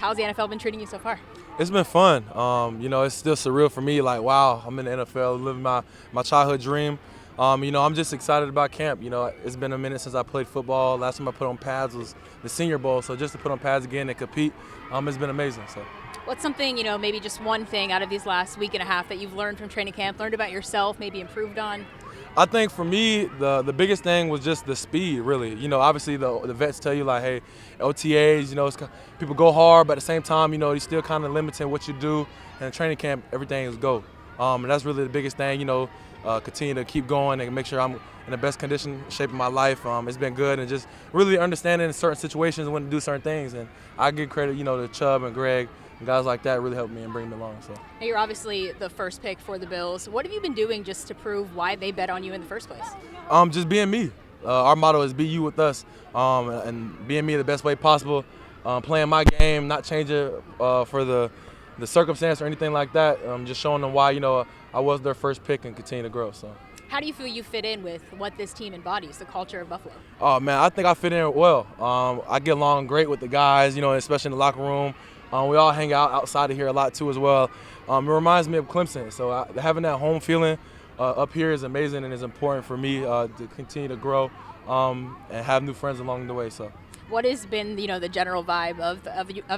How's the NFL been treating you so far? It's been fun. It's still surreal for me. Like, wow, I'm in the NFL, living my childhood dream. I'm just excited about camp. It's been a minute since I played football. Last time I put on pads was the Senior Bowl. So just to put on pads again and compete, it's been amazing. So. What's something, maybe just one thing out of these last week and a half that you've learned from training camp, learned about yourself, maybe improved on? I think for me, the biggest thing was just the speed, really. Obviously the vets tell you, like, hey, OTAs, people go hard, but at the same time, you're still kind of limiting what you do. And in training camp, everything is go. And that's really the biggest thing, continue to keep going and make sure I'm in the best condition, shape of my life. It's been good, and just really understanding in certain situations when to do certain things. And I give credit, to Chubb and Greg. And guys like that really helped me and bring me along. So. Now you're obviously the first pick for the Bills. What have you been doing just to prove why they bet on you in the first place? Just being me. Our motto is be you with us, and being me the best way possible. Playing my game, not changing for the circumstance or anything like that. Just showing them why I was their first pick and continue to grow. So. How do you feel you fit in with what this team embodies, the culture of Buffalo? Oh man, I think I fit in well. I get along great with the guys, especially in the locker room. We all hang out outside of here a lot too as well. It reminds me of Clemson, so having that home feeling up here is amazing and is important for me to continue to grow and have new friends along the way. So. What has been, the general vibe of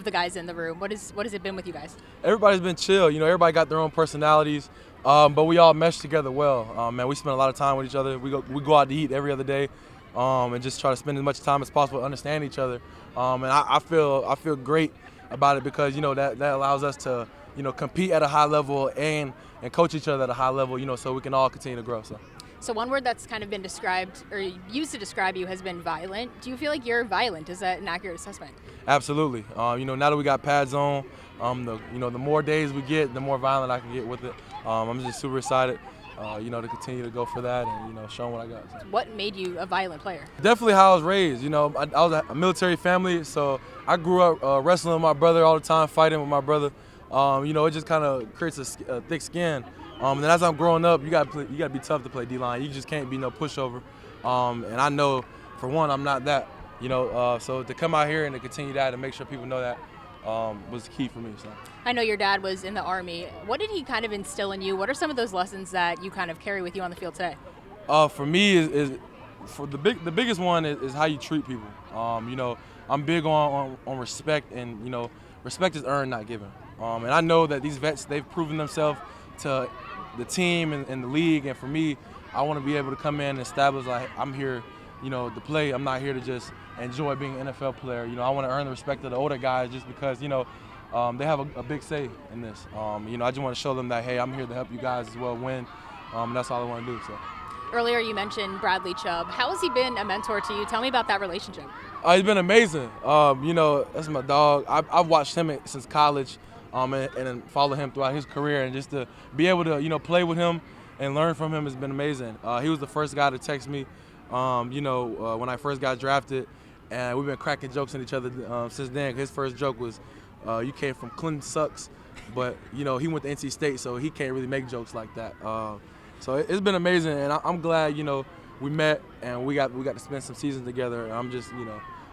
the guys in the room? What has it been with you guys? Everybody's been chill. Everybody got their own personalities, but we all mesh together well. Man, we spend a lot of time with each other. We go out to eat every other day, and just try to spend as much time as possible to understand each other. And I feel great about it because that allows us to compete at a high level and coach each other at a high level. So we can all continue to grow. So one word that's kind of been described or used to describe you has been violent. Do you feel like you're violent? Is that an accurate assessment? Absolutely. Now that we got pads on, the more days we get, the more violent I can get with it. I'm just super excited, to continue to go for that and show them what I got. So. What made you a violent player? Definitely how I was raised. I was a military family, so I grew up wrestling with my brother all the time, fighting with my brother. It just kind of creates a thick skin. And as I'm growing up, you got to be tough to play D-line. You just can't be no pushover. And I know, for one, I'm not that. So to come out here and to continue that and make sure people know that was key for me. So. I know your dad was in the Army. What did he kind of instill in you? What are some of those lessons that you kind of carry with you on the field today? For me, is for the biggest one is how you treat people. I'm big on respect, and respect is earned, not given. And I know that these vets, they've proven themselves to the team and the league, and for me, I want to be able to come in and establish, like, I'm here, to play. I'm not here to just enjoy being an NFL player. I want to earn the respect of the older guys just because, they have a big say in this. I just want to show them that, hey, I'm here to help you guys as well win. That's all I want to do. So. Earlier you mentioned Bradley Chubb. How has he been a mentor to you? Tell me about that relationship. He's been amazing. That's my dog. I've watched him since college. And follow him throughout his career, and just to be able to play with him and learn from him has been amazing. He was the first guy to text me when I first got drafted, and we've been cracking jokes at each other since then. His first joke was, you came from Clinton sucks, but he went to NC State, so he can't really make jokes like that. So it's been amazing, and I'm glad we met and we got to spend some seasons together. And I'm just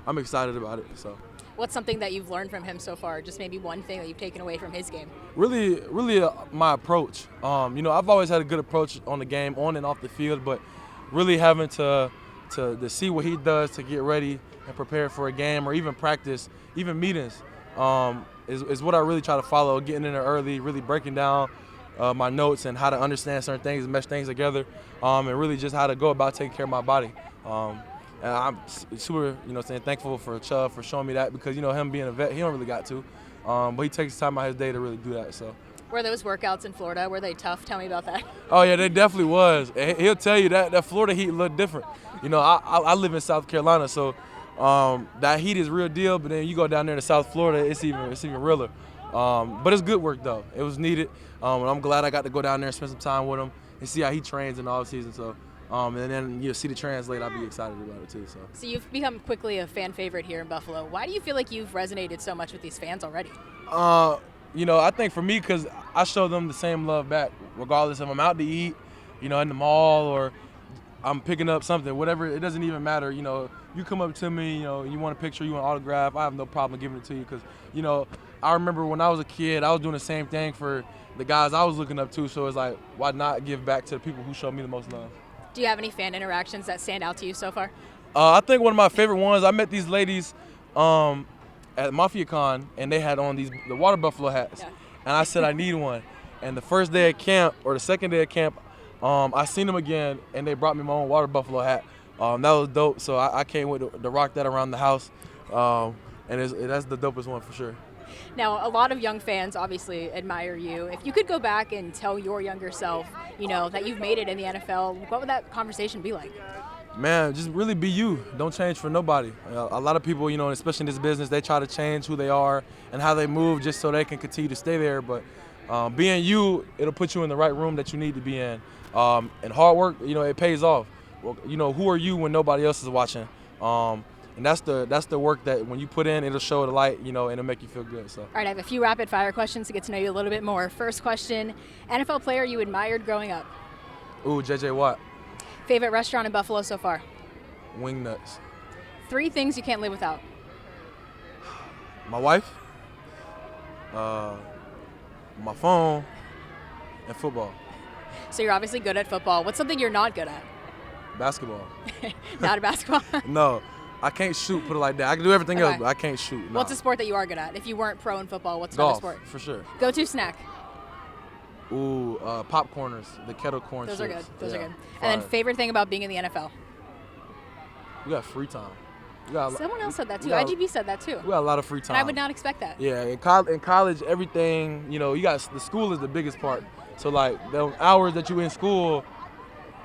I'm excited about it. So. What's something that you've learned from him so far? Just maybe one thing that you've taken away from his game? Really, my approach. I've always had a good approach on the game, on and off the field, but really having to see what he does to get ready and prepare for a game or even practice, even meetings, is what I really try to follow, getting in there early, really breaking down my notes and how to understand certain things and mesh things together, and really just how to go about taking care of my body. And I'm super, thankful for Chubb for showing me that because, him being a vet, he don't really got to. But he takes time out of his day to really do that. So. Were those workouts in Florida, were they tough? Tell me about that. Oh, yeah, they definitely was. And he'll tell you that Florida heat looked different. I live in South Carolina, so that heat is real deal. But then you go down there to South Florida, it's even realer. But it's good work, though. It was needed. And I'm glad I got to go down there and spend some time with him and see how he trains in the offseason. So. And then you'll see the translate. I'll be excited about it too. So you've become quickly a fan favorite here in Buffalo. Why do you feel like you've resonated so much with these fans already? I think for me, because I show them the same love back, regardless if I'm out to eat, in the mall, or I'm picking up something, whatever. It doesn't even matter. You know, you come up to me, you know, you want a picture, you want an autograph. I have no problem giving it to you because, you know, I remember when I was a kid, I was doing the same thing for the guys I was looking up to. So it's like, why not give back to the people who showed me the most love? Do you have any fan interactions that stand out to you so far? I think one of my favorite ones, I met these ladies at MafiaCon, and they had on the water buffalo hats. Yeah. And I said I need one. And the first day of camp, or the second day of camp, I seen them again, and they brought me my own water buffalo hat. That was dope. So I can't wait to rock that around the house. And that's the dopest one for sure. Now, a lot of young fans obviously admire you. If you could go back and tell your younger self, you know, that you've made it in the NFL, what would that conversation be like? Man, just really be you. Don't change for nobody. A lot of people, you know, especially in this business, they try to change who they are and how they move just so they can continue to stay there. But being you, it'll put you in the right room that you need to be in. And hard work, you know, it pays off. Well, you know, who are you when nobody else is watching? And that's the work that when you put in, it'll show the light, you know, and it'll make you feel good. So. All right, I have a few rapid fire questions to get to know you a little bit more. First question, NFL player you admired growing up? Ooh, J.J. Watt. Favorite restaurant in Buffalo so far? Wing nuts. 3 things you can't live without? My wife, my phone, and football. So you're obviously good at football. What's something you're not good at? Basketball. Not at basketball? No, I can't shoot, put it like that. I can do everything else, but I can't shoot. Nah. What's a sport that you are good at? If you weren't pro in football, what's Golf, another sport? for sure. Go-to snack? Ooh, popcorners, the kettle corn Those chips. are good. Those are good. Fire. And then favorite thing about being in the NFL? We got free time. We got Someone else said that too. we got- IGB said that too. We got a lot of free time. And I would not expect that. Yeah, in college, everything, you know, you got the school is the biggest part. So like the hours that you in school,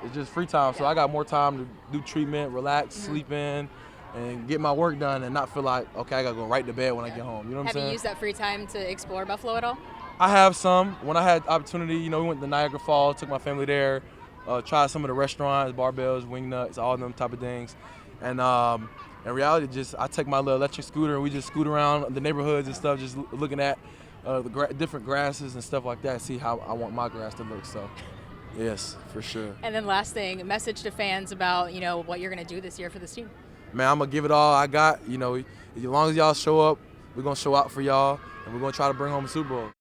it's just free time. So I got more time to do treatment, relax, sleep in, and get my work done, and not feel like, okay, I gotta go right to bed when I get home. You know what I'm Have saying? you used that free time to explore Buffalo at all? I have some. When I had opportunity, you know, we went to Niagara Falls, took my family there, tried some of the restaurants, barbells, wing nuts, all them type of things. And in reality, just I take my little electric scooter and we just scoot around the neighborhoods and stuff, just looking at the different grasses and stuff like that, see how I want my grass to look. So, yes, for sure. And then last thing, a message to fans about, you know, what you're going to do this year for this team. Man, I'm going to give it all I got. You know, as long as y'all show up, we're going to show out for y'all, and we're going to try to bring home a Super Bowl.